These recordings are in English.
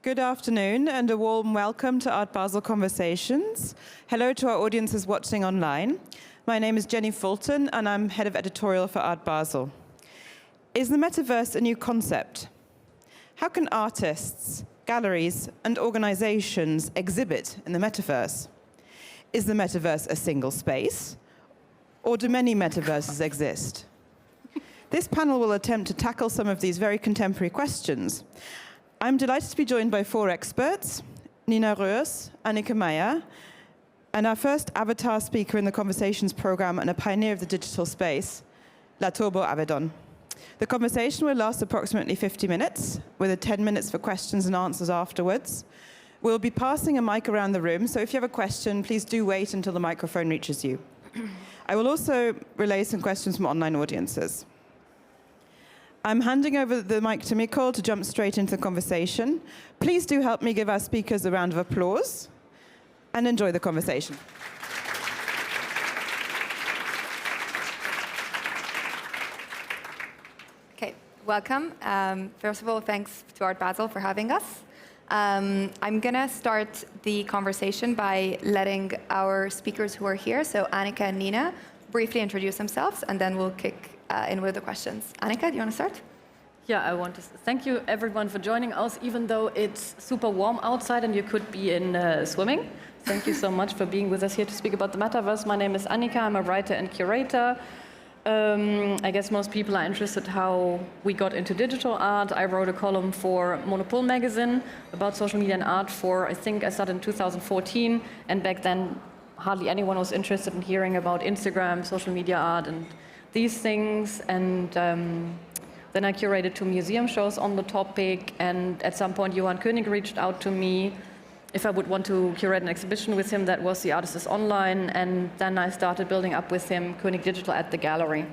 Good afternoon and a warm welcome to Art Basel Conversations. Hello to our audiences watching online. My name is Jenny Fulton and I'm head of editorial for Art Basel. Is the metaverse a new concept? How can artists, galleries and organizations exhibit in the metaverse? Is the metaverse a single space? Or do many metaverses exist? This panel will attempt to tackle some of these very contemporary questions. I'm delighted to be joined by 4 experts, Nina Roehrs, Anika Meier, and our first avatar speaker in the Conversations program and a pioneer of the digital space, LaTurbo Avedon. The conversation will last approximately 50 minutes, with 10 minutes for questions and answers afterwards. We'll be passing a mic around the room, so if you have a question, please do wait until the microphone reaches you. I will also relay some questions from online audiences. I'm handing over the mic to Micol to jump straight into the conversation. Please do help me give our speakers a round of applause and enjoy the conversation. Okay, welcome. First of all, thanks to Art Basel for having us. I'm going to start the conversation by letting our speakers who are here, so Anika and Nina, briefly introduce themselves, and then we'll kick in with the questions. Anika, do you want to start? Yeah, I want to thank you everyone for joining us, even though it's super warm outside and you could be in swimming. Thank you so much for being with us here to speak about the metaverse. My name is Anika, I'm a writer and curator. I guess most people are interested how we got into digital art. I wrote a column for Monopol magazine about social media and art I think I started in 2014, and back then hardly anyone was interested in hearing about Instagram, social media art, and these things, and then I curated 2 museum shows on the topic, and at some point Johan König reached out to me if I would want to curate an exhibition with him that was The Artist is Online, and then I started building up with him König Digital at the gallery.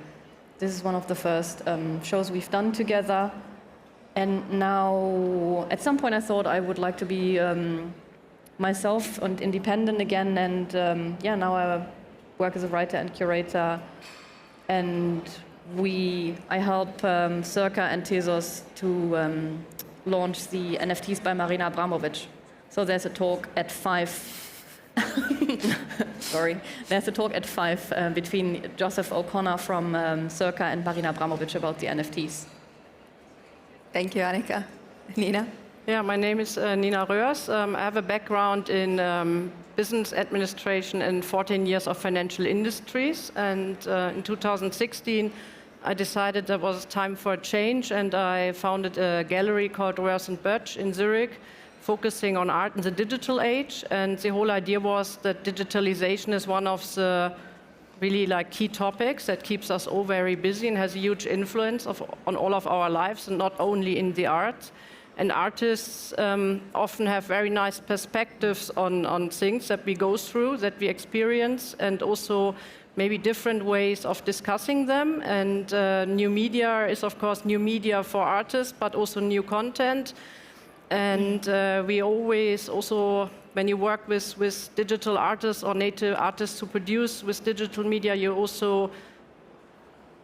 This is one of the first shows we've done together, and now at some point I thought I would like to be myself and independent again, and yeah, now I work as a writer and curator. And I help Circa and Tezos to launch the NFTs by Marina Abramovic. So there's a talk at 5. Sorry, there's a talk at 5 between Joseph O'Connor from Circa and Marina Abramovic about the NFTs. Thank you, Anika. Nina? Yeah, my name is Nina Roehrs. I have a background in business administration and 14 years of financial industries. And in 2016, I decided there was time for a change, and I founded a gallery called Roehrs and Boetsch in Zurich, focusing on art in the digital age. And the whole idea was that digitalization is one of the really key topics that keeps us all very busy and has a huge influence on all of our lives, and not only in the arts. And artists often have very nice perspectives on things that we go through, that we experience, and also maybe different ways of discussing them. And new media is, of course, new media for artists, but also new content. And we always also, when you work with digital artists or native artists who produce with digital media, you also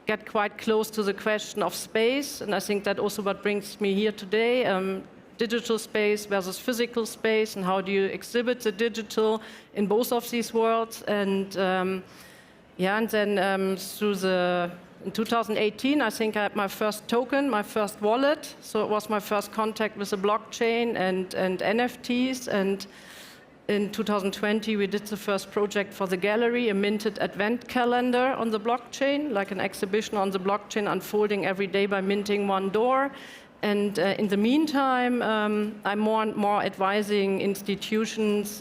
get quite close to the question of space, and I think that also what brings me here today, digital space versus physical space, and how do you exhibit the digital in both of these worlds. And yeah, and then in 2018, I think I had my first token, my first wallet, so it was my first contact with the blockchain and NFTs. And in 2020, we did the first project for the gallery, a minted advent calendar on the blockchain, like an exhibition on the blockchain unfolding every day by minting one door. And in the meantime, I'm more and more advising institutions,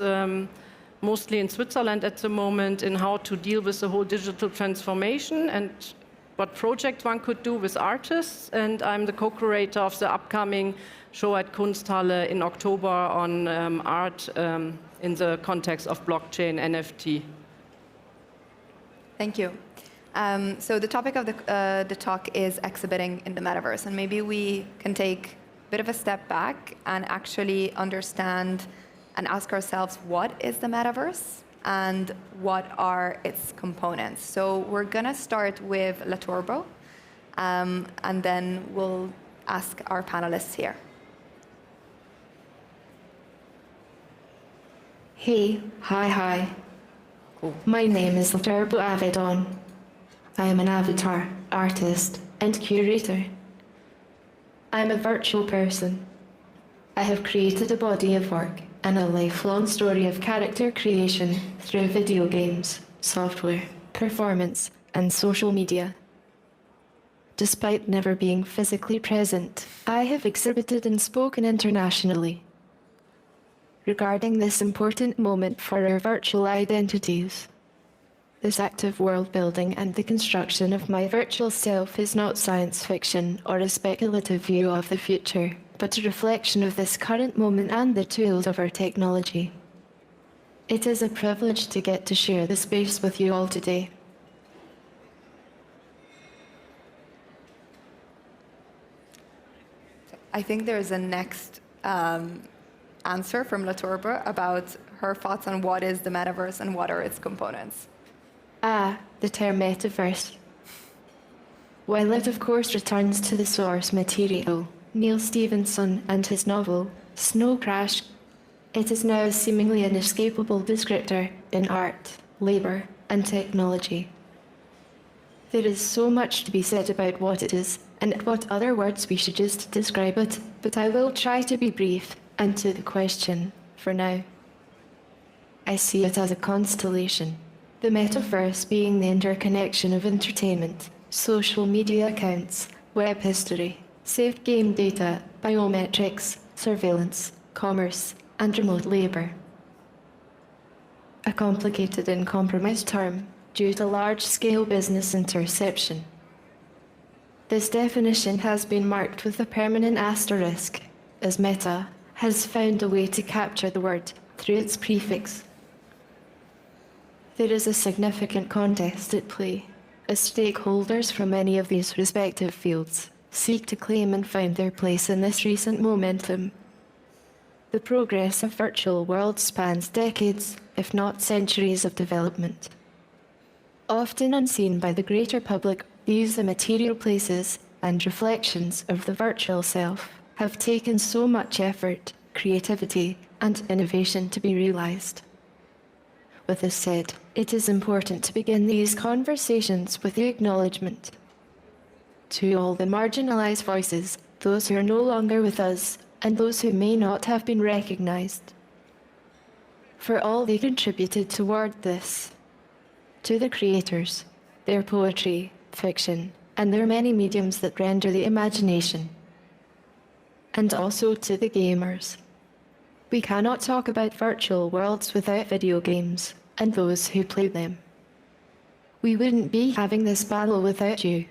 mostly in Switzerland at the moment, in how to deal with the whole digital transformation and what project one could do with artists. And I'm the co-curator of the upcoming show at Kunsthalle in October on art in the context of blockchain NFT. Thank you. So the topic of the talk is exhibiting in the metaverse, and maybe we can take a bit of a step back and actually understand and ask ourselves, what is the metaverse and what are its components? So we're going to start with LaTurbo, and then we'll ask our panelists here. Hi. Cool. My name is LaTurbo Avedon. I am an avatar, artist, and curator. I'm a virtual person. I have created a body of work and a lifelong story of character creation through video games, software, performance, and social media. Despite never being physically present, I have exhibited and spoken internationally regarding this important moment for our virtual identities. This active world building and the construction of my virtual self is not science fiction or a speculative view of the future, but a reflection of this current moment and the tools of our technology. It is a privilege to get to share this space with you all today. I think there's a next answer from LaTurbo about her thoughts on what is the metaverse and what are its components. The term metaverse. While it of course returns to the source material, Neil Stephenson and his novel, Snow Crash, it is now a seemingly inescapable descriptor in art, labour, and technology. There is so much to be said about what it is, and what other words we should use to describe it, but I will try to be brief and to the question for now. I see it as a constellation, the metaverse being the interconnection of entertainment, social media accounts, web history, saved game data, biometrics, surveillance, commerce, and remote labour. A complicated and compromised term due to large-scale business interception. This definition has been marked with a permanent asterisk, as Meta has found a way to capture the word through its prefix. There is a significant contest at play, as stakeholders from many of these respective fields seek to claim and find their place in this recent momentum. The progress of virtual worlds spans decades, if not centuries of development. Often unseen by the greater public, these immaterial places and reflections of the virtual self have taken so much effort, creativity, and innovation to be realized. With this said, it is important to begin these conversations with the acknowledgement to all the marginalized voices, those who are no longer with us, and those who may not have been recognized, for all they contributed toward this, to the creators, their poetry, fiction, and their many mediums that render the imagination, and also to the gamers. We cannot talk about virtual worlds without video games and those who play them. We wouldn't be having this battle without you.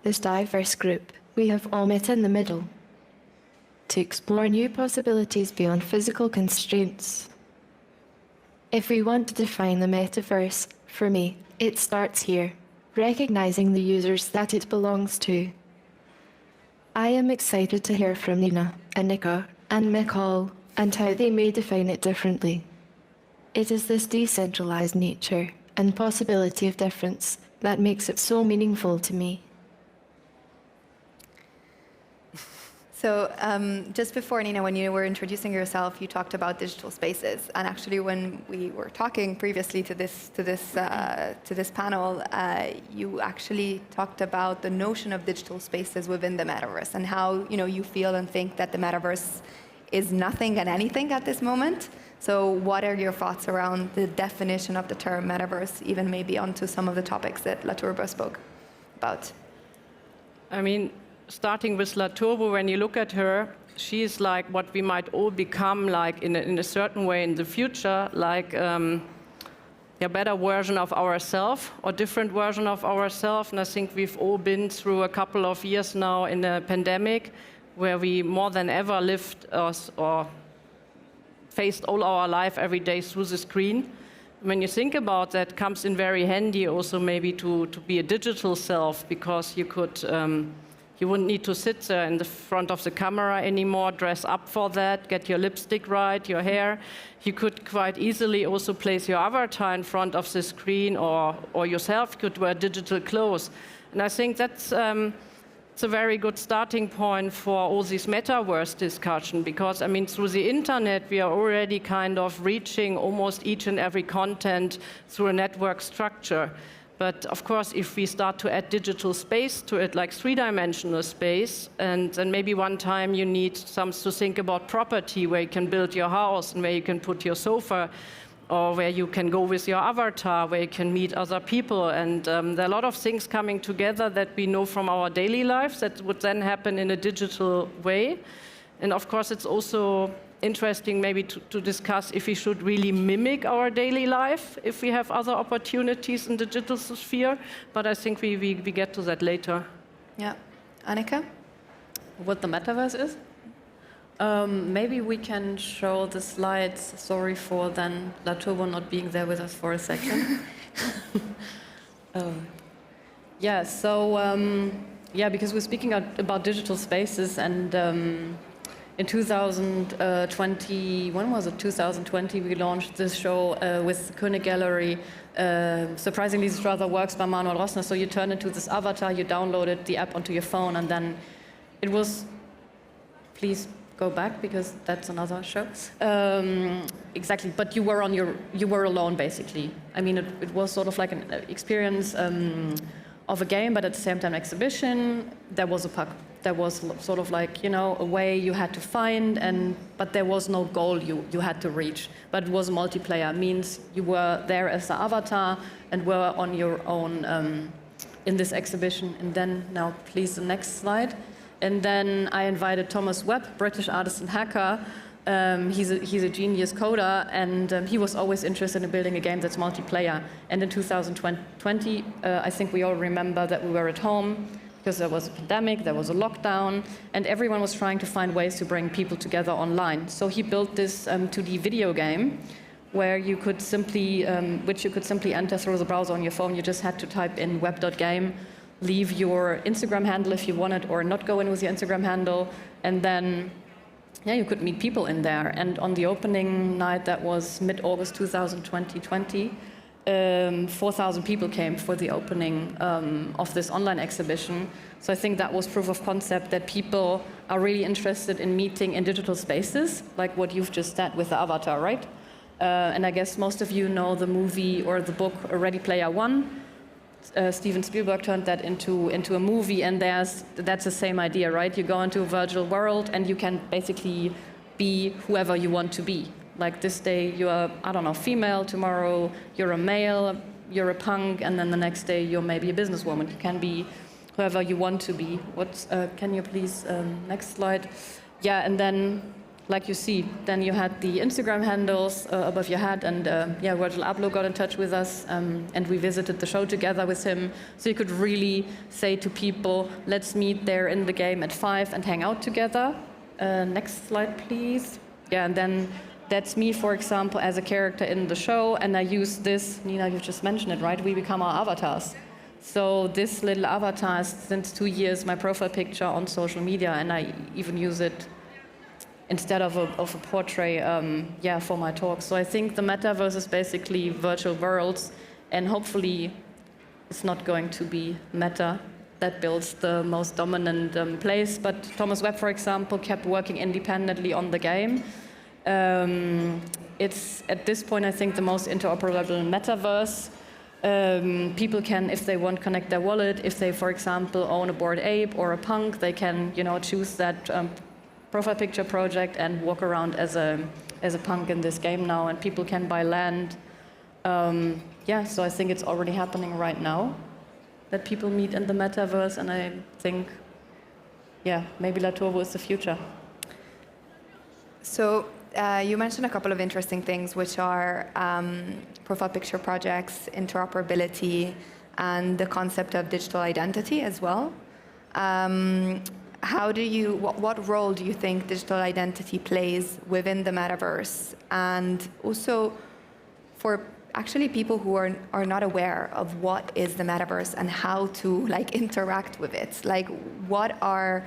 This diverse group, we have all met in the middle to explore new possibilities beyond physical constraints. If we want to define the metaverse, for me, it starts here, recognizing the users that it belongs to. I am excited to hear from Nina, Anika, and Micol, and how they may define it differently. It is this decentralized nature and possibility of difference that makes it so meaningful to me. So just before, Nina, when you were introducing yourself, you talked about digital spaces. And actually, when we were talking previously to this panel, you actually talked about the notion of digital spaces within the metaverse and how you feel and think that the metaverse is nothing and anything at this moment. So what are your thoughts around the definition of the term metaverse, even maybe onto some of the topics that LaTurbo spoke about? I mean, starting with LaTurbo, when you look at her, she is like what we might all become like in a certain way in the future, like a better version of ourselves or different version of ourselves. And I think we've all been through a couple of years now in a pandemic where we more than ever lived or faced all our life every day through the screen. When you think about that, comes in very handy also maybe to be a digital self, because you could you wouldn't need to sit there in the front of the camera anymore, dress up for that, get your lipstick right, your hair. You could quite easily also place your avatar in front of the screen, or yourself could wear digital clothes. And I think that's it's a very good starting point for all this metaverse discussion, because I mean, through the internet, we are already kind of reaching almost each and every content through a network structure. But of course, if we start to add digital space to it, like three-dimensional space, and then maybe one time you need to think about property, where you can build your house and where you can put your sofa, or where you can go with your avatar, where you can meet other people. And there are a lot of things coming together that we know from our daily lives that would then happen in a digital way. And of course, it's also interesting maybe to discuss if we should really mimic our daily life, if we have other opportunities in the digital sphere. But I think we get to that later. Yeah. Anika? What the metaverse is? Maybe we can show the slides. Sorry for then LaTurbo not being there with us for a second. Yeah, so yeah, because we're speaking about digital spaces, and in 2020, when was it? 2020, we launched this show with König Gallery. Surprisingly, this rather works by Manuel Rossner. So you turn into this avatar, you downloaded the app onto your phone, and then it was, please go back because that's another show. Exactly, but you were alone basically. I mean, it was sort of like an experience of a game, but at the same time exhibition. There was a puck. There was sort of like, you know, a way you had to find, but there was no goal you had to reach. But it was multiplayer. It means you were there as an avatar and were on your own in this exhibition. And then now, please, the next slide. And then I invited Thomas Webb, British artist and hacker. He's a genius coder, and he was always interested in building a game that's multiplayer. And in 2020, I think we all remember that we were at home because there was a pandemic, there was a lockdown, and everyone was trying to find ways to bring people together online. So he built this 2D video game where you could simply, which you could simply enter through the browser on your phone. You just had to type in web.game, leave your Instagram handle if you wanted, or not go in with your Instagram handle, and then yeah, you could meet people in there. And on the opening night, that was mid-August 2020, 4,000 people came for the opening of this online exhibition. So I think that was proof of concept that people are really interested in meeting in digital spaces, like what you've just said with the avatar, right? And I guess most of you know the movie or the book Ready Player One. Steven Spielberg turned that into a movie, and that's the same idea, right? You go into a virtual world and you can basically be whoever you want to be. Like this day you're, I don't know, female, tomorrow you're a male, you're a punk, and then the next day you're maybe a businesswoman. You can be whoever you want to be. Can you please, next slide? Yeah, and then, like you see, then you had the Instagram handles above your head, and yeah, Micol Ap got in touch with us, and we visited the show together with him. So you could really say to people, let's meet there in the game at 5 and hang out together. Next slide, please. Yeah, and then that's me, for example, as a character in the show, and I use this, Nina, you just mentioned it, right? We become our avatars. So this little avatar is, since 2 years, my profile picture on social media, and I even use it instead of a portrait, yeah, for my talk. So I think the metaverse is basically virtual worlds, and hopefully it's not going to be Meta that builds the most dominant place. But Thomas Webb, for example, kept working independently on the game. It's, at this point, I think, the most interoperable metaverse. People can, if they want, connect their wallet. If they, for example, own a Bored Ape or a punk, they can, you know, choose that profile picture project and walk around as a punk in this game now, and people can buy land. Yeah, so I think it's already happening right now that people meet in the metaverse, and I think, yeah, maybe LaTurbo is the future. So you mentioned a couple of interesting things, which are profile picture projects, interoperability, and the concept of digital identity as well. What role do you think digital identity plays within the metaverse? And also for actually people who are not aware of what is the metaverse and how to like interact with it, like what are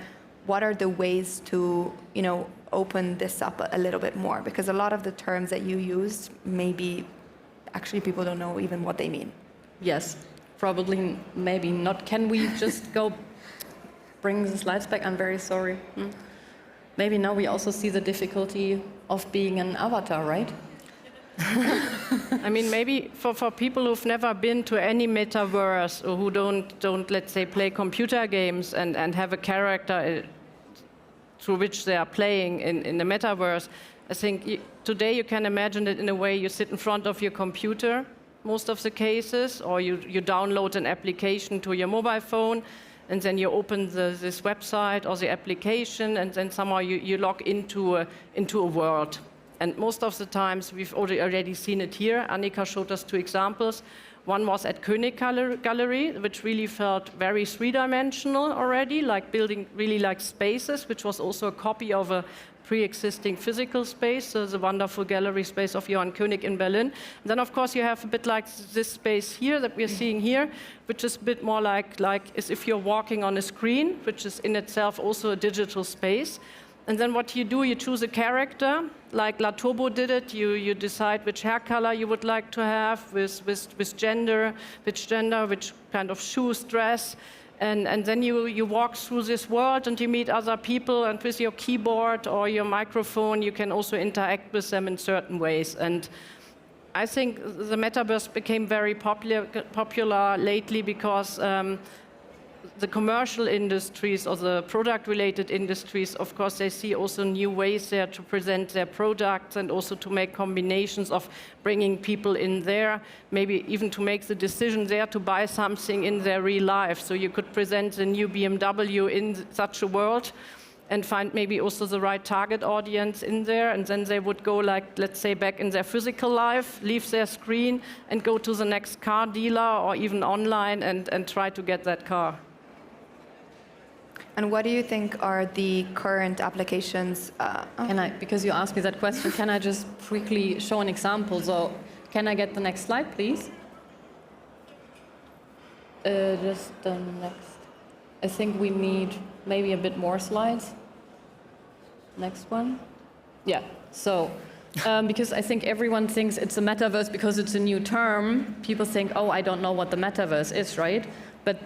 the ways to, you know, open this up a little bit more? Because a lot of the terms that you used, maybe actually people don't know even what they mean. Yes, probably, maybe not. Can we just go bring the slides back. I'm very sorry. Maybe now we also see the difficulty of being an avatar, right? I mean, maybe for people who've never been to any metaverse or who don't let's say, play computer games and have a character through which they are playing in the metaverse, I think today you can imagine it in a way you sit in front of your computer, most of the cases, or you download an application to your mobile phone, and then you open this website or the application, and then somehow you log into a world. And most of the times, we've already seen it here. Anika showed us 2 examples. One was at König Gallery, which really felt very three-dimensional already, like building really like spaces, which was also a copy of a pre-existing physical space, so the wonderful gallery space of Johann König in Berlin. And then, of course, you have a bit like this space here that we're seeing here, which is a bit more like as if you're walking on a screen, which is in itself also a digital space. And then what you do, you choose a character, like LaTurbo did it. You decide which hair color you would like to have, with gender, which kind of shoes, dress. And then you walk through this world and you meet other people, and with your keyboard or your microphone, you can also interact with them in certain ways. And I think the metaverse became very popular lately because the commercial industries or the product-related industries, of course, they see also new ways there to present their products and also to make combinations of bringing people in there, maybe even to make the decision there to buy something in their real life. So you could present the new BMW in such a world and find maybe also the right target audience in there, and then they would go, like, let's say, back in their physical life, leave their screen and go to the next car dealer or even online and try to get that car. And what do you think are the current applications? Because you asked me that question, can I just quickly show an example? So, can I get the next slide, please? Just the next. I think we need maybe a bit more slides. Next one. Yeah, so, because I think everyone thinks it's a metaverse because it's a new term. People think, oh, I don't know what the metaverse is, right? But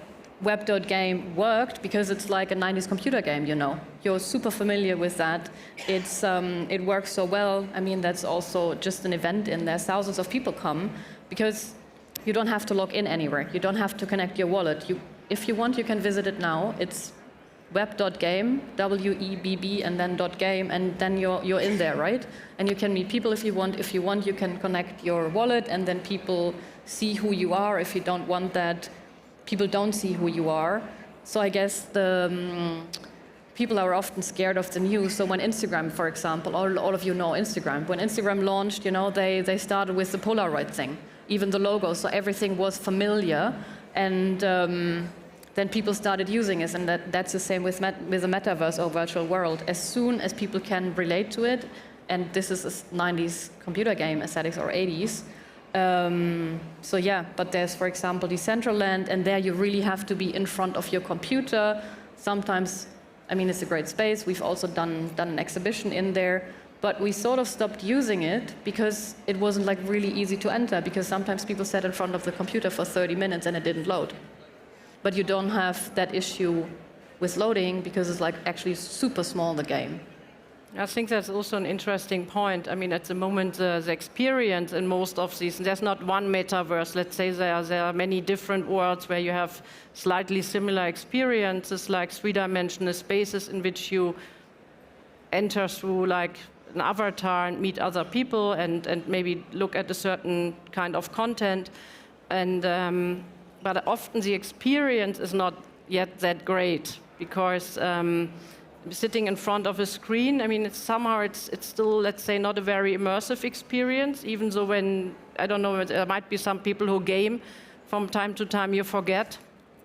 Web.game worked because it's like a 90s computer game, you know. You're super familiar with that. It works so well. I mean, that's also just an event in there. Thousands of people come because you don't have to log in anywhere. You don't have to connect your wallet. If you want, you can visit it now. It's web.game, W-E-B-B, and then .game, and then you're in there, right? And you can meet people if you want. If you want, you can connect your wallet, and then people see who you are. If you don't want that, people don't see who you are. So I guess people are often scared of the news. So when Instagram, for example, all of you know Instagram. When Instagram launched, you know, they started with the Polaroid thing, even the logo. So everything was familiar, and then people started using it. And that's the same with the metaverse or virtual world. As soon as people can relate to it, and this is a 90s computer game aesthetics or 80s. So yeah, but there's, for example, Decentraland, and there you really have to be in front of your computer. Sometimes, I mean, it's a great space. We've also done an exhibition in there, but we sort of stopped using it because it wasn't like really easy to enter, because sometimes people sat in front of the computer for 30 minutes and it didn't load. But you don't have that issue with loading because it's like actually super small, the game. I think that's also an interesting point. I mean, at the moment, the experience in most of these, there's not one metaverse. Let's say there are many different worlds where you have slightly similar experiences, like three-dimensional spaces in which you enter through like an avatar and meet other people and maybe look at a certain kind of content. But often the experience is not yet that great because sitting in front of a screen, I mean, it's still, let's say, not a very immersive experience, even though when, I don't know, there might be some people who game, from time to time you forget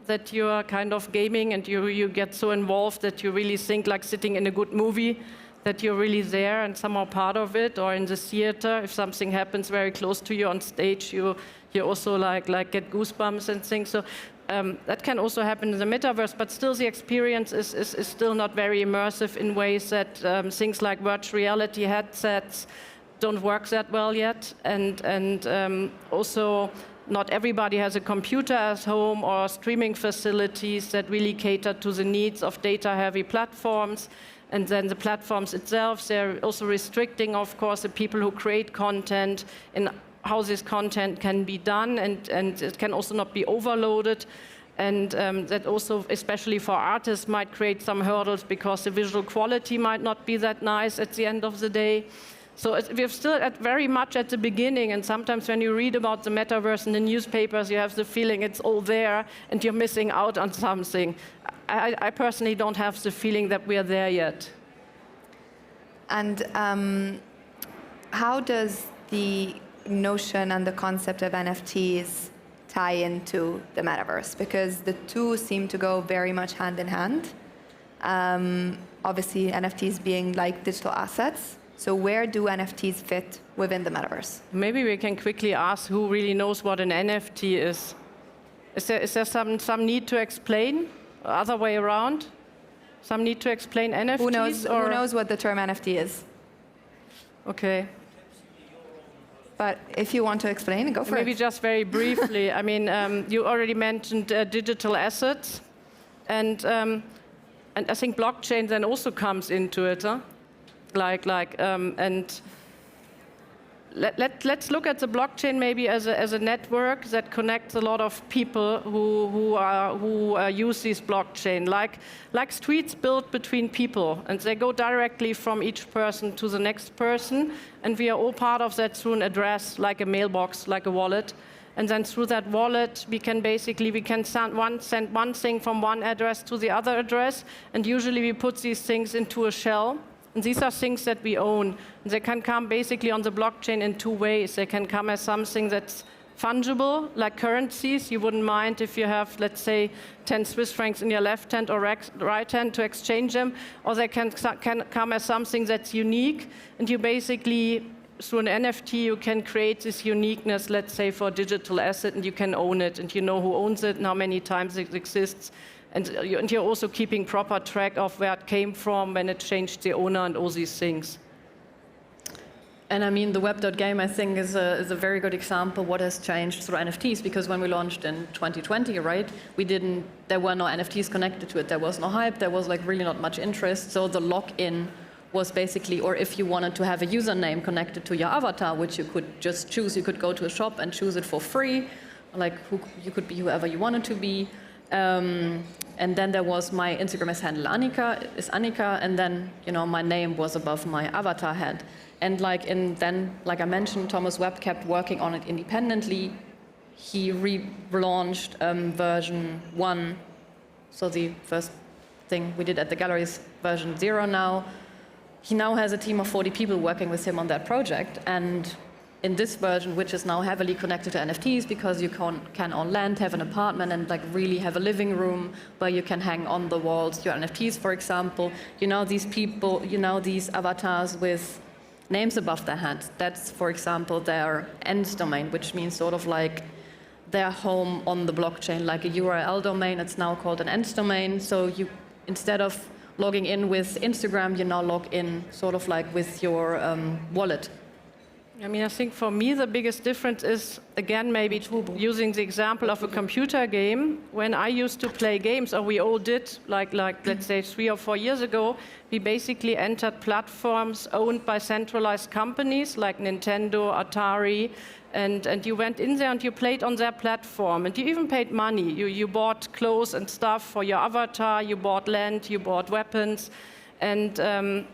that you are kind of gaming and you get so involved that you really think like sitting in a good movie, that you're really there and somehow part of it, or in the theater, if something happens very close to you on stage, you also like get goosebumps and things. So that can also happen in the metaverse, but still the experience is still not very immersive in ways that things like virtual reality headsets don't work that well yet, and also not everybody has a computer at home or streaming facilities that really cater to the needs of data-heavy platforms. And then the platforms itself, they're also restricting, of course, the people who create content and how this content can be done, and it can also not be overloaded. And that also, especially for artists, might create some hurdles because the visual quality might not be that nice at the end of the day. So we're still very much at the beginning, and sometimes when you read about the metaverse in the newspapers, you have the feeling it's all there and you're missing out on something. I personally don't have the feeling that we are there yet. And how does the notion and the concept of NFTs tie into the metaverse? Because the two seem to go very much hand in hand. Obviously, NFTs being like digital assets. So where do NFTs fit within the metaverse? Maybe we can quickly ask who really knows what an NFT is. Is there some need to explain? Other way around? Some need to explain NFTs? Who knows what the term NFT is? Okay. But if you want to explain, go for it. Maybe just very briefly. I mean, you already mentioned digital assets, and I think blockchain then also comes into it. Huh? And let's look at the blockchain maybe as a network that connects a lot of people who use this blockchain, like streets built between people, and they go directly from each person to the next person, and we are all part of that through an address, like a mailbox, like a wallet. And then through that wallet, we can send one thing from one address to the other address, and usually we put these things into a shell. And these are things that we own. And they can come basically on the blockchain in two ways. They can come as something that's fungible, like currencies. You wouldn't mind if you have, let's say, 10 Swiss francs in your left hand or right hand to exchange them. Or they can come as something that's unique. And you basically, through an NFT, you can create this uniqueness, let's say, for a digital asset, and you can own it. And you know who owns it and how many times it exists. And you're also keeping proper track of where it came from, when it changed the owner, and all these things. And I mean, the web.game, I think, is a very good example what has changed through NFTs, because when we launched in 2020, right, there were no NFTs connected to it. There was no hype, there was like really not much interest. So the login was basically, or if you wanted to have a username connected to your avatar, which you could just choose, you could go to a shop and choose it for free, like you could be whoever you wanted to be. And then there was my Instagram handle Anika, and then my name was above my avatar head. And like I mentioned, Thomas Webb kept working on it independently. He relaunched version 1, so the first thing we did at the gallery is version 0 now. He now has a team of 40 people working with him on that project, and in this version, which is now heavily connected to NFTs, because you can on land have an apartment and like really have a living room where you can hang on the walls your NFTs, for example. These people, these avatars with names above their heads. That's, for example, their end domain, which means sort of like their home on the blockchain, like a URL domain. It's now called an end domain. So you, instead of logging in with Instagram, you now log in sort of like with your wallet. I mean, I think for me the biggest difference is, again, maybe using the example of a computer game. When I used to play games, or we all did, like let's say 3 or 4 years ago, we basically entered platforms owned by centralized companies like Nintendo, Atari, and you went in there and you played on their platform, and you even paid money. You bought clothes and stuff for your avatar, you bought land, you bought weapons, and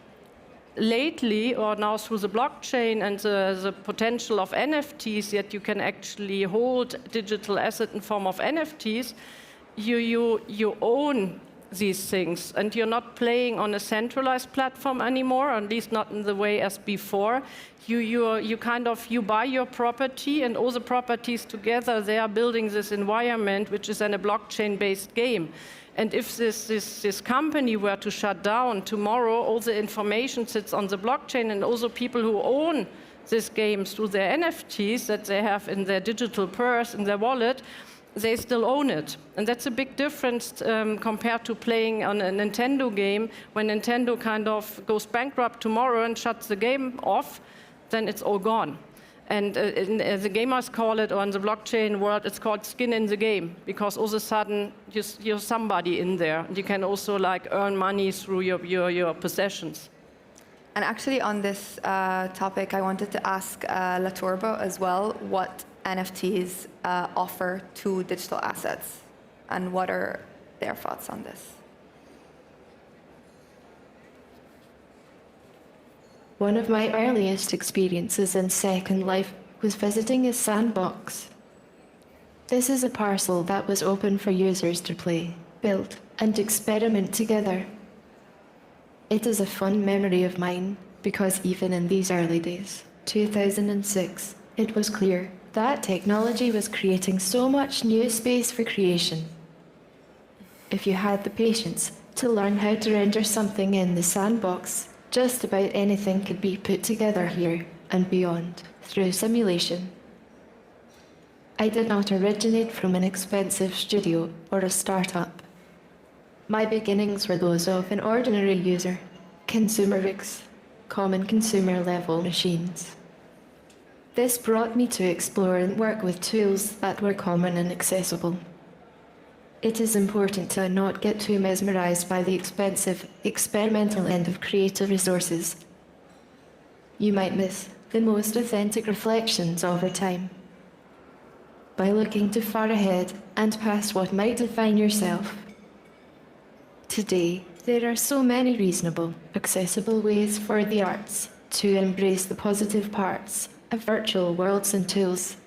lately, or now through the blockchain and the potential of NFTs, that you can actually hold digital asset in form of NFTs, you own these things, and you're not playing on a centralized platform anymore, or at least not in the way as before. You buy your property, and all the properties together, they are building this environment, which is then a blockchain-based game. And if this company were to shut down tomorrow, all the information sits on the blockchain, and also people who own these games through their NFTs that they have in their digital purse, in their wallet, they still own it. And that's a big difference compared to playing on a Nintendo game. When Nintendo kind of goes bankrupt tomorrow and shuts the game off, then it's all gone. And the gamers call it, or in the blockchain world, it's called skin in the game, because all of a sudden you're somebody in there, and you can also like earn money through your possessions. And actually, on this topic, I wanted to ask LaTurbo as well what NFTs offer to digital assets, and what are their thoughts on this? One of my earliest experiences in Second Life was visiting a sandbox. This is a parcel that was open for users to play, build, and experiment together. It is a fond memory of mine because even in these early days, 2006, it was clear that technology was creating so much new space for creation. If you had the patience to learn how to render something in the sandbox, just about anything could be put together here and beyond through simulation. I did not originate from an expensive studio or a startup. My beginnings were those of an ordinary user, consumer rigs, common consumer level machines. This brought me to explore and work with tools that were common and accessible. It is important to not get too mesmerized by the expensive, experimental end of creative resources. You might miss the most authentic reflections over time. By looking too far ahead and past what might define yourself. Today, there are so many reasonable, accessible ways for the arts to embrace the positive parts of virtual worlds and tools.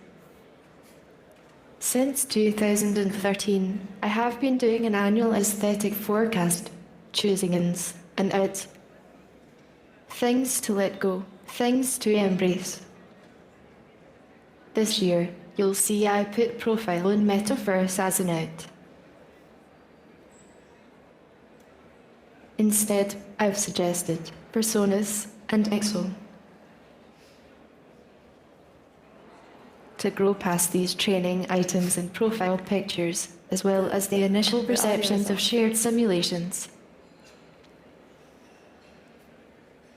Since 2013, I have been doing an annual aesthetic forecast, choosing ins and outs. Things to let go, things to embrace. This year, you'll see I put profile in Metaverse as an out. Instead, I've suggested personas and exo. To grow past these training items and profile pictures, as well as the initial perceptions of shared simulations.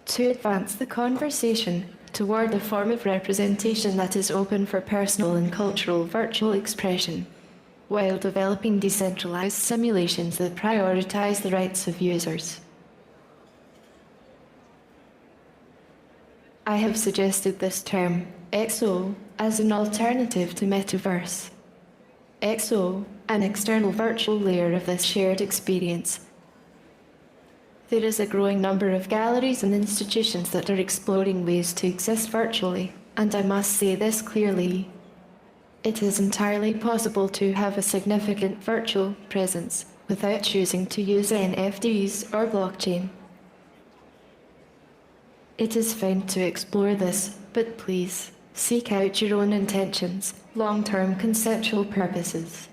To advance the conversation toward a form of representation that is open for personal and cultural virtual expression, while developing decentralized simulations that prioritize the rights of users. I have suggested this term, XO, as an alternative to Metaverse. XO, an external virtual layer of this shared experience. There is a growing number of galleries and institutions that are exploring ways to exist virtually, and I must say this clearly. It is entirely possible to have a significant virtual presence without choosing to use NFTs or blockchain. It is fine to explore this, but please, seek out your own intentions, long-term conceptual purposes.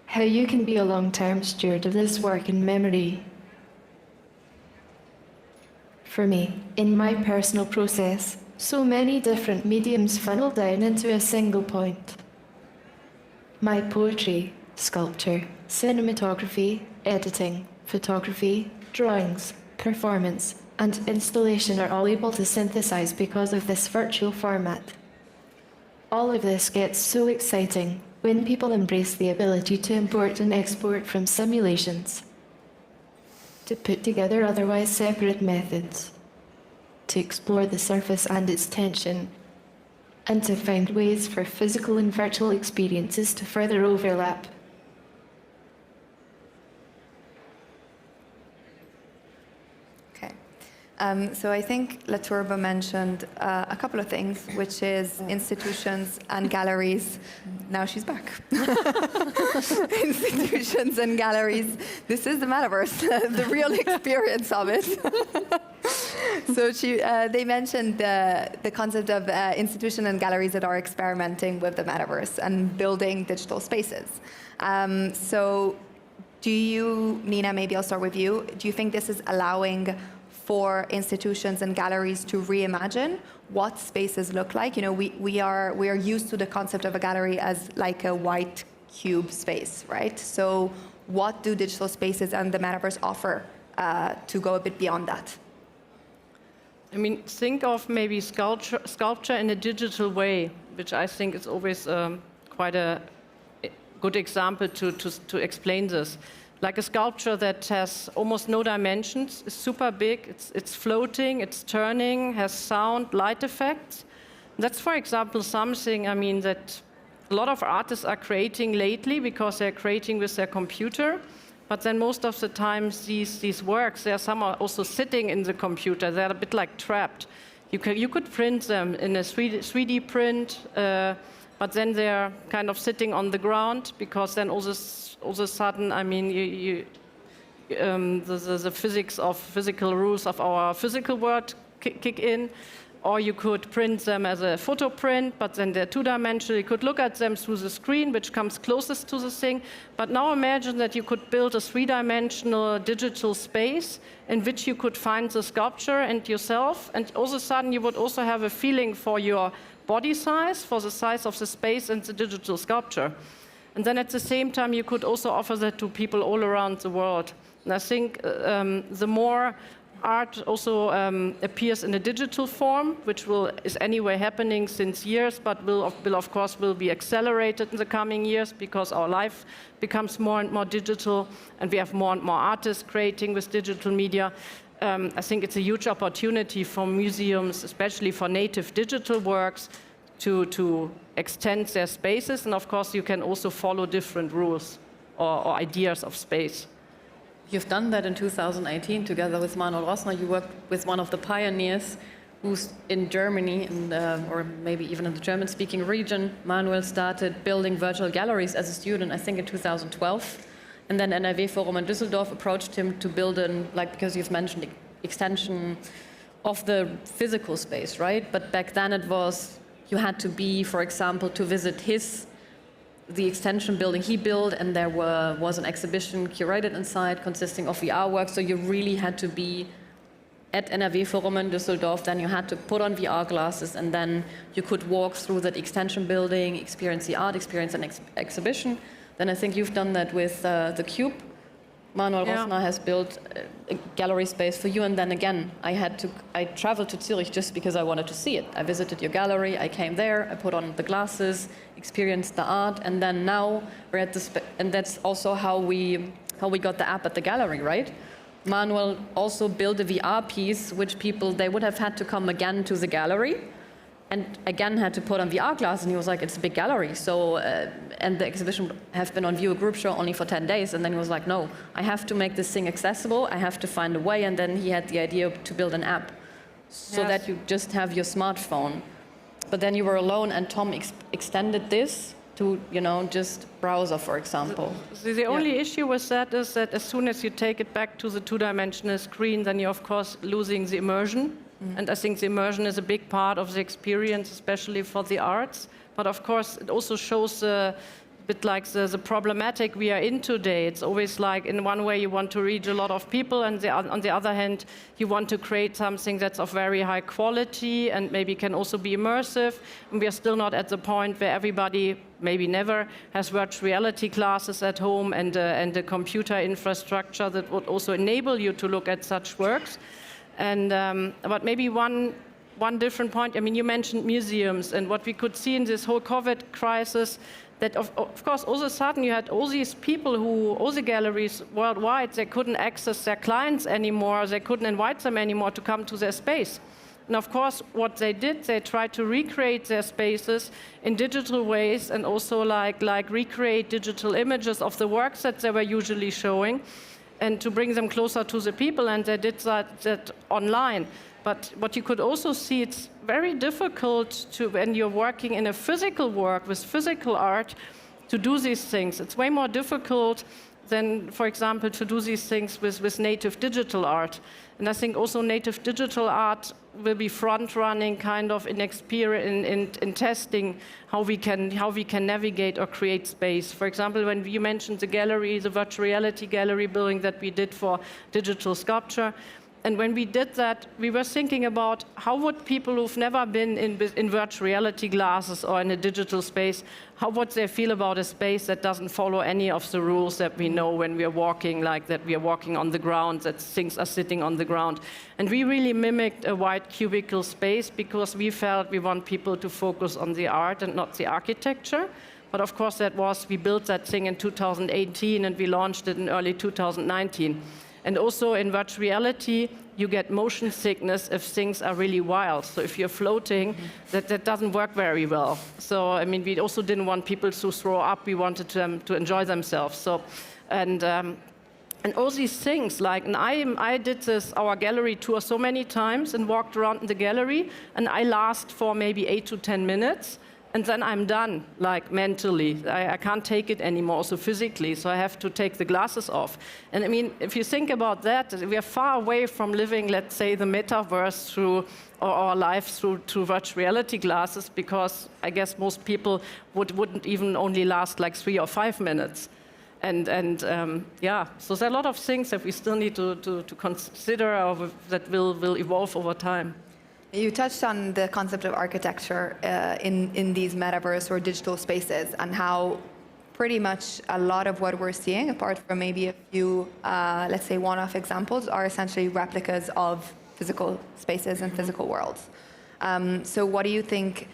How you can be a long-term steward of this work in memory. For me, in my personal process, so many different mediums funnel down into a single point. My poetry, sculpture, cinematography, editing, photography, drawings, performance, and installation are all able to synthesize because of this virtual format. All of this gets so exciting when people embrace the ability to import and export from simulations, to put together otherwise separate methods, to explore the surface and its tension, and to find ways for physical and virtual experiences to further overlap. So I think LaTurbo mentioned a couple of things, which is institutions and galleries. Now she's back. Institutions and galleries. This is the metaverse, the real experience of it. So they mentioned the concept of institutions and galleries that are experimenting with the metaverse and building digital spaces. So do you, Nina, maybe I'll start with you. Do you think this is allowing for institutions and galleries to reimagine what spaces look like? You know, we are used to the concept of a gallery as like a white cube space, right? So what do digital spaces and the metaverse offer to go a bit beyond that? I mean, think of maybe sculpture in a digital way, which I think is always quite a good example to explain this. Like a sculpture that has almost no dimensions, is super big, it's floating, it's turning, has sound, light effects. That's, for example, something, I mean, that a lot of artists are creating lately because they're creating with their computer. But then most of the times these works, they are somehow also sitting in the computer. They're a bit like trapped. You could print them in a 3D print, but then they're kind of sitting on the ground because then all of a sudden, I mean, the physics of physical rules of our physical world kick in. Or you could print them as a photo print, but then they're two-dimensional. You could look at them through the screen, which comes closest to the thing. But now imagine that you could build a three-dimensional digital space in which you could find the sculpture and yourself. And all of a sudden, you would also have a feeling for your body size, for the size of the space and the digital sculpture. And then at the same time, you could also offer that to people all around the world. And I think the more art also appears in a digital form, which is anyway happening since years, but will of course be accelerated in the coming years because our life becomes more and more digital, and we have more and more artists creating with digital media. I think it's a huge opportunity for museums, especially for native digital works, to extend their spaces, and of course you can also follow different rules or ideas of space. You've done that in 2018 together with Manuel Rossner. You worked with one of the pioneers who's in Germany, or maybe even in the German-speaking region. Manuel started building virtual galleries as a student, I think in 2012. And then NRW Forum in Düsseldorf approached him to build because you've mentioned extension of the physical space, right? But back then it was, you had to be, for example, to visit the extension building he built, and there was an exhibition curated inside consisting of VR work, so you really had to be at NRW Forum in Düsseldorf, then you had to put on VR glasses, and then you could walk through that extension building, experience the art, experience an exhibition. Then I think you've done that with the Cube. Manuel Rossner has built a gallery space for you, and then again, I traveled to Zurich just because I wanted to see it. I visited your gallery, I came there, I put on the glasses, experienced the art, and then now we're at and that's also how we got the app at the gallery, right? Manuel also built a VR piece, which they would have had to come again to the gallery, and again had to put on VR glasses, and he was like, it's a big gallery, so, and the exhibition would have been on view, a group show, only for 10 days, and then he was like, no, I have to make this thing accessible, I have to find a way, and then he had the idea to build an app, so that you just have your smartphone. But then you were alone, and Tom extended this to, just browser, for example. The only issue with that is that as soon as you take it back to the two-dimensional screen, then you're, of course, losing the immersion. And I think the immersion is a big part of the experience, especially for the arts. But of course, it also shows a bit like the problematic we are in today. It's always like, in one way, you want to reach a lot of people, and on the other hand, you want to create something that's of very high quality and maybe can also be immersive. And we are still not at the point where everybody, maybe never, has virtual reality classes at home and a computer infrastructure that would also enable you to look at such works. And but maybe one different point. I mean, you mentioned museums, and what we could see in this whole COVID crisis, that of course, all of a sudden you had all these people all the galleries worldwide, they couldn't access their clients anymore, they couldn't invite them anymore to come to their space. And of course, what they did, they tried to recreate their spaces in digital ways, and also like recreate digital images of the works that they were usually showing, and to bring them closer to the people, and they did that online. But what you could also see, it's very difficult when you're working in a physical work with physical art, to do these things. It's way more difficult than, for example, to do these things with native digital art. And I think also native digital art will be front-running kind of in testing how we can navigate or create space. For example, when you mentioned the gallery, the virtual reality gallery building that we did for digital sculpture, And when we did that, we were thinking about how would people who've never been in virtual reality glasses or in a digital space, how would they feel about a space that doesn't follow any of the rules that we know when we are walking, like that we are walking on the ground, that things are sitting on the ground. And we really mimicked a white cubicle space because we felt we want people to focus on the art and not the architecture. But of course, we built that thing in 2018 and we launched it in early 2019. And also in virtual reality, you get motion sickness if things are really wild. So if you're floating, that doesn't work very well. So, I mean, we also didn't want people to throw up. We wanted them to enjoy themselves. So, and all these things, like, and I did our gallery tour so many times and walked around in the gallery, and I last for maybe 8 to 10 minutes. And then I'm done, like mentally. I can't take it anymore, so physically, so I have to take the glasses off. And I mean, if you think about that, we are far away from living, let's say, the metaverse through our life through virtual reality glasses, because I guess most people wouldn't even only last like 3 or 5 minutes. And yeah, so there are a lot of things that we still need to consider that will evolve over time. You touched on the concept of architecture in these metaverse or digital spaces, and how pretty much a lot of what we're seeing, apart from maybe a few, let's say, one-off examples, are essentially replicas of physical spaces and physical worlds. So what do you think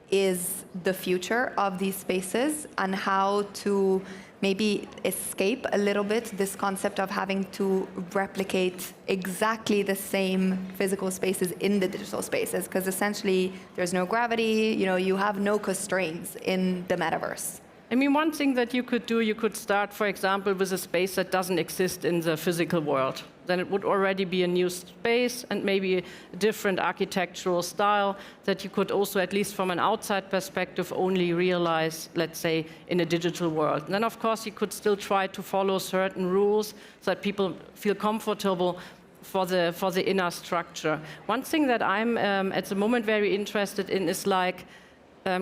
is the future of these spaces, and how to maybe escape a little bit this concept of having to replicate exactly the same physical spaces in the digital spaces? Because essentially there's no gravity, you have no constraints in the metaverse. I mean, one thing that you could do, you could start, for example, with a space that doesn't exist in the physical world. Then it would already be a new space and maybe a different architectural style that you could also, at least from an outside perspective, only realize, let's say, in a digital world. And then, of course, you could still try to follow certain rules so that people feel comfortable for the inner structure. One thing that I'm at the moment very interested in is like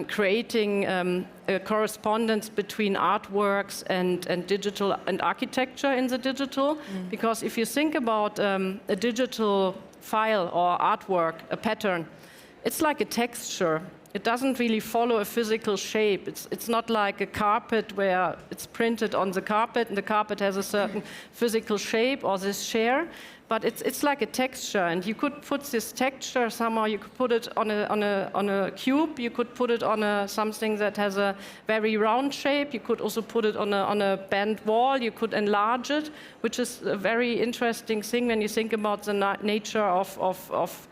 creating a correspondence between artworks and digital and architecture in the digital. Because if you think about a digital file or artwork, a pattern, it's like a texture. It doesn't really follow a physical shape. It's not like a carpet where it's printed on the carpet and the carpet has a certain physical shape or this chair. But it's like a texture, and you could put this texture somehow. You could put it on a cube. You could put it on something that has a very round shape. You could also put it on a bent wall. You could enlarge it, which is a very interesting thing when you think about the nature of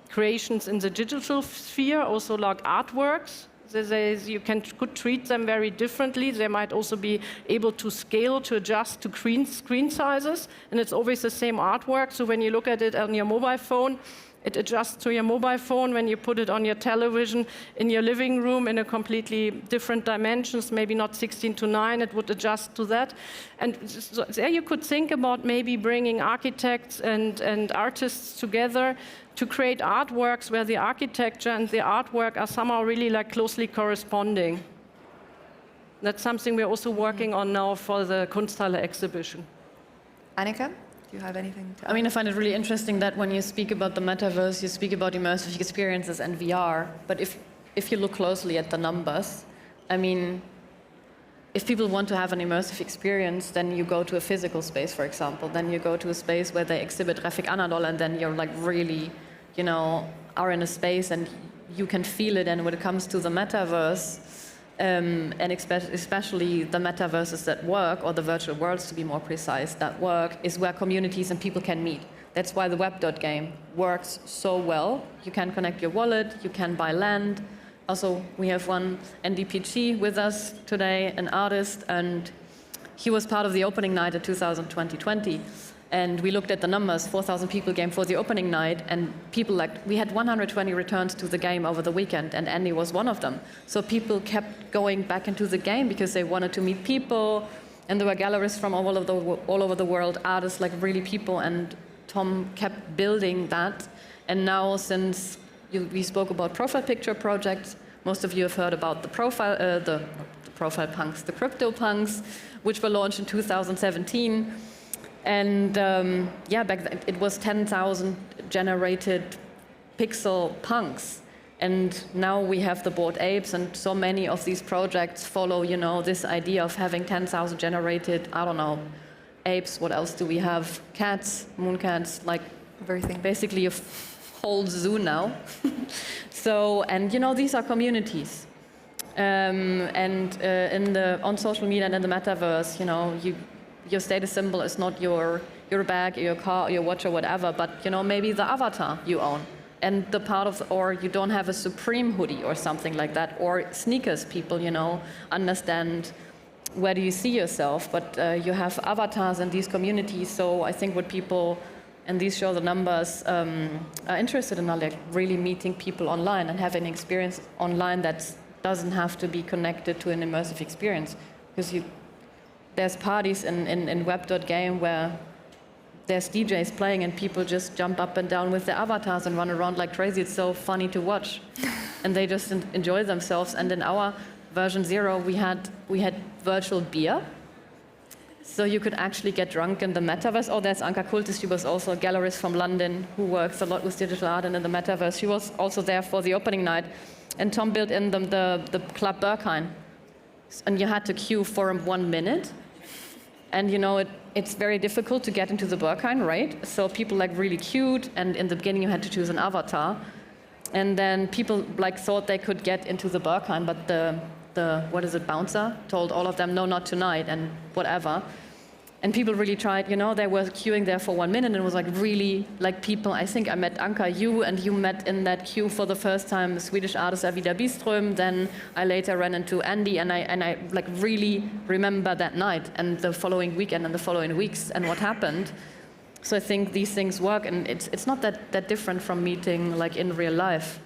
creations in the digital sphere, also like artworks. You could treat them very differently. They might also be able to scale, to adjust to screen sizes, and it's always the same artwork. So when you look at it on your mobile phone, it adjusts to your mobile phone. When you put it on your television in your living room in a completely different dimensions, maybe not 16:9, it would adjust to that. And so there you could think about maybe bringing architects and artists together to create artworks where the architecture and the artwork are somehow really like closely corresponding. That's something we're also working on now for the Kunsthalle exhibition. Anika, do you have anything to add? I mean, I find it really interesting that when you speak about the metaverse, you speak about immersive experiences and VR. But if you look closely at the numbers, I mean, if people want to have an immersive experience, then you go to a physical space, for example. Then you go to a space where they exhibit Refik Anadol, and then you're like really, are in a space and you can feel it. And when it comes to the metaverse, and especially the metaverses that work, or the virtual worlds to be more precise, that work, is where communities and people can meet. That's why the Web. Game works so well. You can connect your wallet, you can buy land. Also, we have one NDPG with us today, an artist, and he was part of the opening night at 2020. And we looked at the numbers, 4,000 people came for the opening night, and we had 120 returns to the game over the weekend, and Andy was one of them. So people kept going back into the game because they wanted to meet people, and there were gallerists from all over the world, artists, like really people, and Tom kept building that. And now, since we spoke about profile picture projects, most of you have heard about the profile punks, the crypto punks, which were launched in 2017. And yeah, back then it was 10,000 generated pixel punks. And now we have the Bored Apes, and so many of these projects follow, you know, this idea of having 10,000 generated, I don't know, apes. What else do we have? Cats, moon cats, like Everything. basically a whole zoo now. So, and you know, these are communities. On social media and in the metaverse, you know, your status symbol is not your bag, or your car, or your watch, or whatever, but you know, maybe the avatar you own. And the part of, or you don't have a Supreme hoodie or something like that, or sneakers. People, you know, understand where do you see yourself, but you have avatars in these communities. So I think what people, and these show the numbers, are interested in are like really meeting people online and having an experience online that doesn't have to be connected to an immersive experience. Because there's parties in web.game where there's DJs playing and people just jump up and down with their avatars and run around like crazy. It's so funny to watch. And they just enjoy themselves. And in our version 0, we had virtual beer. So you could actually get drunk in the metaverse. Oh, there's Anka Kultis. She was also a gallerist from London who works a lot with digital art and in the metaverse. She was also there for the opening night. And Tom built in them the Club Berghain. And you had to queue for 1 minute. And you know, it's very difficult to get into the Berghain, right? So people like really queued, and in the beginning you had to choose an avatar. And then people like thought they could get into the Berghain, but the bouncer told all of them, no, not tonight, and whatever. And people really tried, you know, they were queuing there for 1 minute, and it was like really, like people, I think I met Anka, you met in that queue for the first time, the Swedish artist Avida Biström, then I later ran into Andy, and I like really remember that night, and the following weekend, and the following weeks, and what happened. So I think these things work, and it's not that different from meeting like in real life.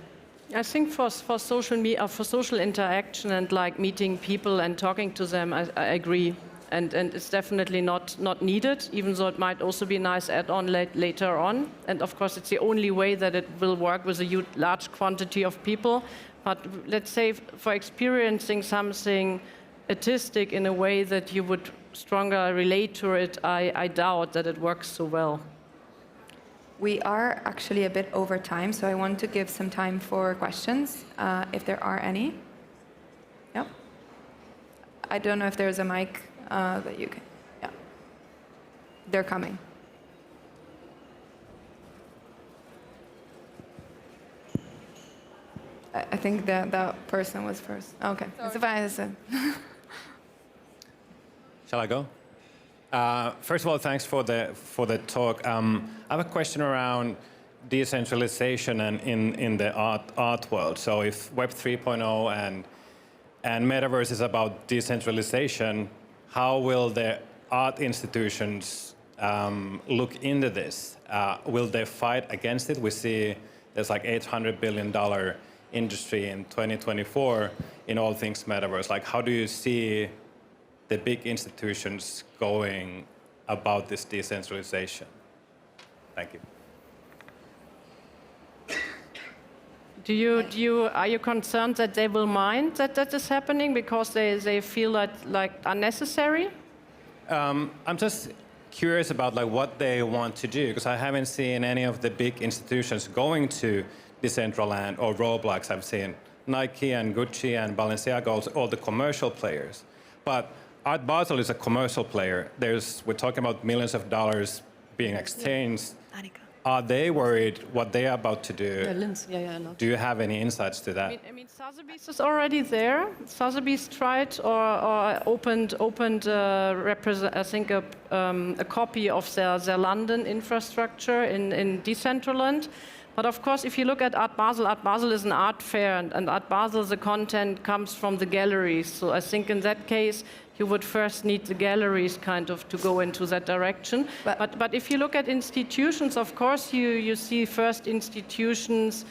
I think for social media, for social interaction and like meeting people and talking to them, I agree. And it's definitely not needed, even though it might also be a nice add-on later on. And of course, it's the only way that it will work with a large quantity of people. But let's say for experiencing something artistic in a way that you would stronger relate to it, I doubt that it works so well. We are actually a bit over time, so I want to give some time for questions, if there are any. Yep. I don't know if there's a mic that you can. Yeah. They're coming. I think that person was first. Okay. It's fine. Shall I go? First of all, thanks for the talk. I have a question around decentralization and in the art world. So if Web 3.0 and Metaverse is about decentralization, how will the art institutions look into this? Will they fight against it? We see there's like $800 billion industry in 2024 in all things Metaverse. Like, how do you see the big institutions going about this decentralization? Thank you. Are you concerned that they will mind that is happening because they feel that like unnecessary? I'm just curious about like what they want to do, because I haven't seen any of the big institutions going to Decentraland or Roblox. I've seen Nike and Gucci and Balenciaga, all the commercial players. But Art Basel is a commercial player. We're talking about millions of dollars being exchanged. Anika. Are they worried what they are about to do? No. Do you have any insights to that? I mean, Sotheby's is already there. Sotheby's tried or opened I think a copy of their London infrastructure in Decentraland. But of course, if you look at Art Basel is an art fair, and Art Basel, the content comes from the galleries. So I think in that case, you would first need the galleries kind of to go into that direction. But if you look at institutions, of course, you see first institutions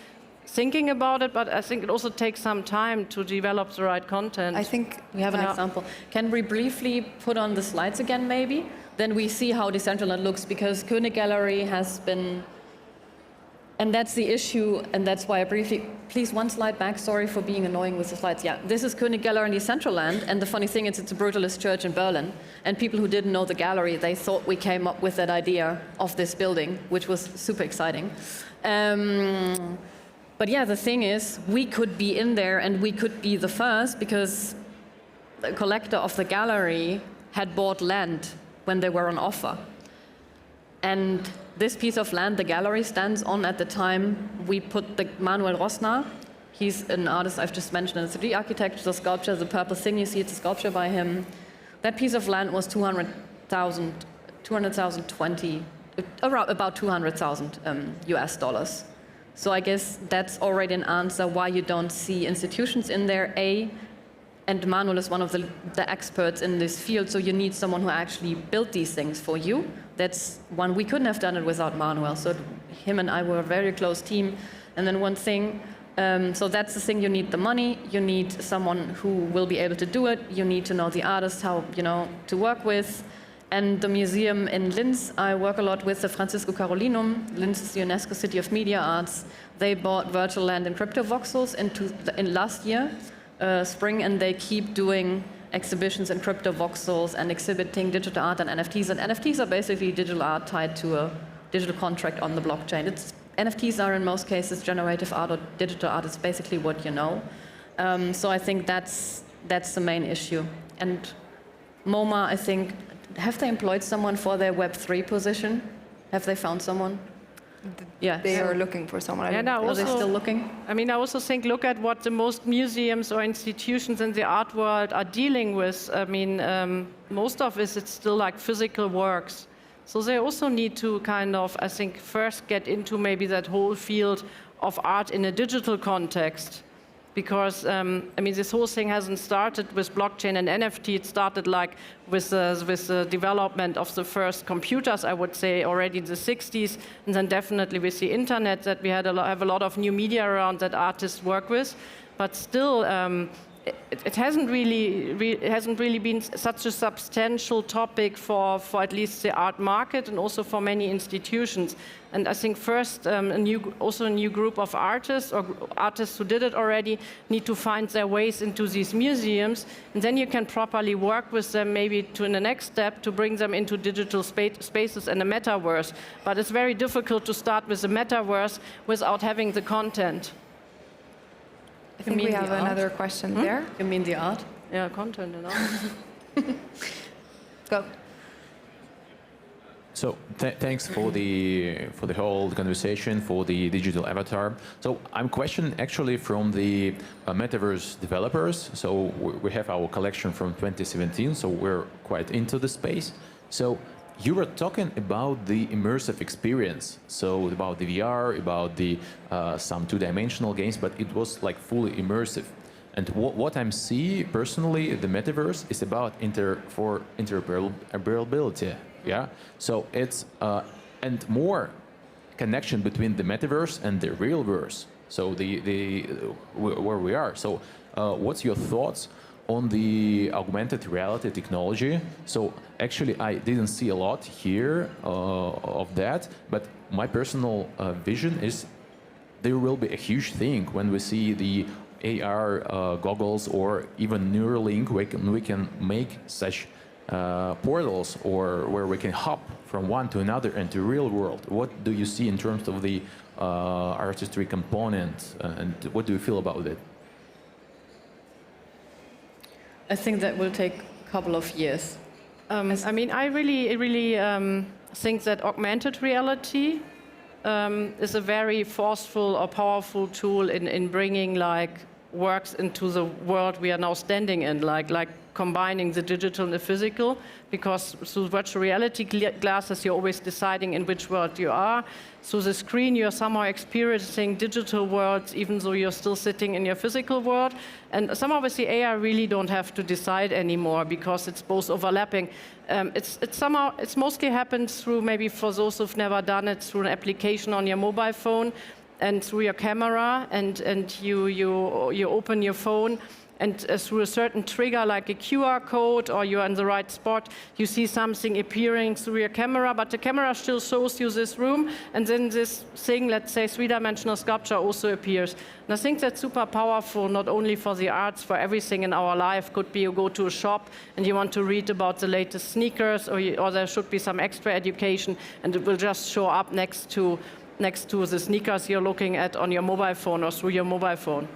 thinking about it, but I think it also takes some time to develop the right content. I think we have an example. Can we briefly put on the slides again, maybe? Then we see how Decentraland looks, because König Gallery has been And that's the issue, and that's why I briefly, please one slide back, sorry for being annoying with the slides. Yeah, this is König Gallery in the Centraland, and the funny thing is it's a brutalist church in Berlin. And people who didn't know the gallery, they thought we came up with that idea of this building, which was super exciting. But yeah, the thing is, we could be in there and we could be the first because the collector of the gallery had bought land when they were on offer. And this piece of land the gallery stands on at the time, we put the Manuel Rosner, he's an artist I've just mentioned, and a 3D architect, the sculpture, the purple thing you see, it's a sculpture by him. That piece of land was about 200,000 US dollars. So I guess that's already an answer why you don't see institutions in there, A, and Manuel is one of the experts in this field, so you need someone who actually built these things for you. That's one, we couldn't have done it without Manuel, so him and I were a very close team. And then one thing, so that's the thing, you need the money, you need someone who will be able to do it, you need to know the artist, how, to work with. And the museum in Linz, I work a lot with the Francisco Carolinum. Linz is the UNESCO City of Media Arts. They bought virtual land and crypto voxels in last year, spring, and they keep doing exhibitions in crypto voxels and exhibiting digital art and NFTs. And NFTs are basically digital art tied to a digital contract on the blockchain. NFTs are in most cases generative art or digital art. It's basically what you know. So I think that's the main issue. And MoMA, I think, have they employed someone for their Web3 position? Have they found someone? Yeah, they are looking for someone. Are they still looking? I mean, I also think, look at what the most museums or institutions in the art world are dealing with. I mean, most of it's still like physical works. So they also need to kind of, I think, first get into maybe that whole field of art in a digital context. Because, I mean, this whole thing hasn't started with blockchain and NFT. It started like with the development of the first computers, I would say, already in the 60s. And then definitely with the internet that we have a lot of new media around that artists work with. But still, it hasn't really been such a substantial topic for at least the art market and also for many institutions. And I think first, a new group of artists or artists who did it already need to find their ways into these museums, and then you can properly work with them maybe to in the next step to bring them into digital spaces and the metaverse. But it's very difficult to start with the metaverse without having the content. I think we have another question there. You mean the art? Yeah, content and art. Go. So thanks for the whole conversation, for the digital avatar. So I'm questioning actually from the metaverse developers. So we have our collection from 2017, so we're quite into the space. So you were talking about the immersive experience, so about the VR, about the some two-dimensional games, but it was like fully immersive. And what I'm seeing personally, the metaverse is about interoperability. Yeah, so it's and more connection between the metaverse and the real verse. So where we are. So what's your thoughts on the augmented reality technology? So actually, I didn't see a lot here of that, but my personal vision is there will be a huge thing when we see the AR goggles or even Neuralink. We can make such portals or where we can hop from one to another into real world. What do you see in terms of the artistry component, and what do you feel about it? I think that will take a couple of years. I mean, I really think that augmented reality is a very forceful or powerful tool in bringing like works into the world we are now standing in, like combining the digital and the physical, because through virtual reality glasses you're always deciding in which world you are. Through the screen you're somehow experiencing digital worlds even though you're still sitting in your physical world. And somehow with the AR really don't have to decide anymore because it's both overlapping. It's mostly happens through, maybe for those who've never done it, through an application on your mobile phone and through your camera, and you open your phone and through a certain trigger, like a QR code, or you're in the right spot, you see something appearing through your camera, but the camera still shows you this room, and then this thing, let's say three-dimensional sculpture, also appears. And I think that's super powerful, not only for the arts, for everything in our life. Could be you go to a shop and you want to read about the latest sneakers, or there should be some extra education, and it will just show up next to the sneakers you're looking at on your mobile phone or through your mobile phone.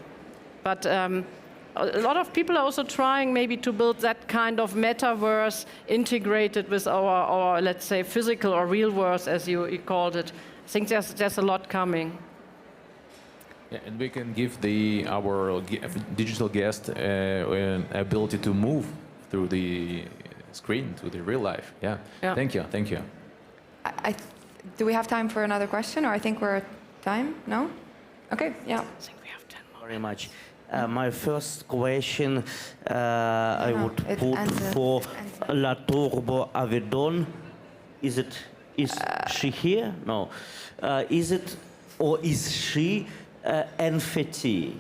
But a lot of people are also trying maybe to build that kind of metaverse integrated with our let's say, physical or real verse, as you called it. I think there's a lot coming. Yeah, and we can give our digital guest an ability to move through the screen to the real life. Yeah. Thank you. Thank you. Do we have time for another question, or I think we're at time? No? Okay, yeah. I think we have 10 more. Very much. My first question I would put for LaTurbo Avedon. Is she here? No. Is it, or is she NFT?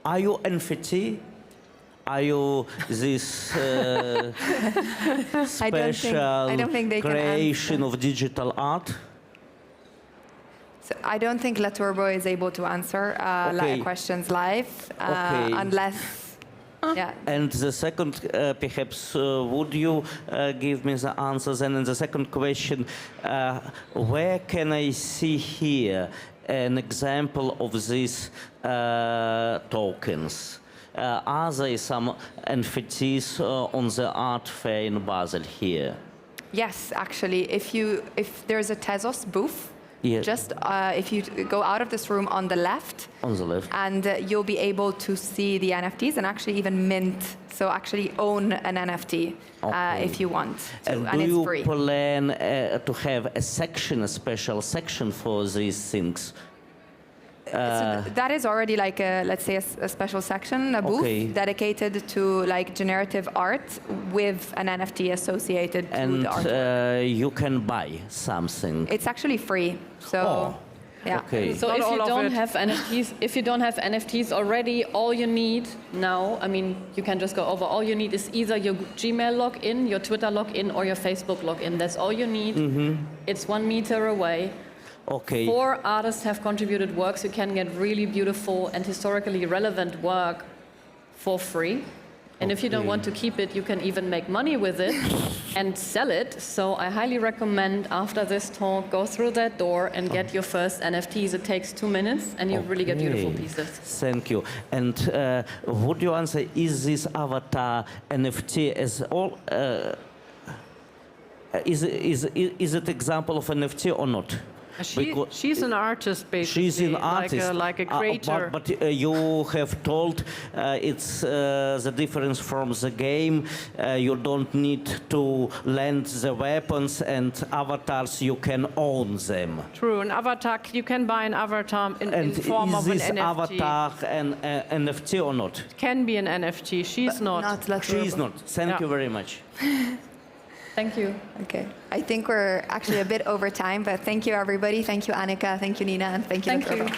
Are you NFT? Are you this special creation of digital art? So I don't think LaTurbo is able to answer questions live, unless. Yeah. And the second, perhaps, would you give me the answers? And in the second question, where can I see here an example of these tokens? Are there some NFTs on the art fair in Basel here? Yes, actually. If there's a Tezos booth, just if you go out of this room on the left, and you'll be able to see the NFTs and actually even mint, so actually own an NFT if you want to, and it's free. Do you plan to have a special section for these things? So that is already like let's say a special section, a booth dedicated to like generative art with an NFT associated to the artwork. And you can buy something. It's actually free. So yeah. So if you don't have NFTs already, all you need now, I mean, you can just go over. All you need is either your Gmail login, your Twitter login, or your Facebook login. That's all you need. It's 1 meter away. 4 artists have contributed works. You can get really beautiful and historically relevant work for free. And if you don't want to keep it, you can even make money with it and sell it. So I highly recommend after this talk, go through that door and get your first NFTs. It takes 2 minutes and you really get beautiful pieces. Thank you. And would you answer, is this avatar NFT as all? Is it example of NFT or not? She's an artist, basically. She's an artist, like a creator. But you have told it's the difference from the game. You don't need to lend the weapons and avatars. You can own them. True, an avatar. You can buy an avatar in form of an NFT. Is this avatar an NFT or not? It can be an NFT. She's not. She's not. Thank you very much. Thank you. Okay. I think we're actually a bit over time, but thank you, everybody. Thank you, Anika. Thank you, Nina. And thank you, LaTurbo.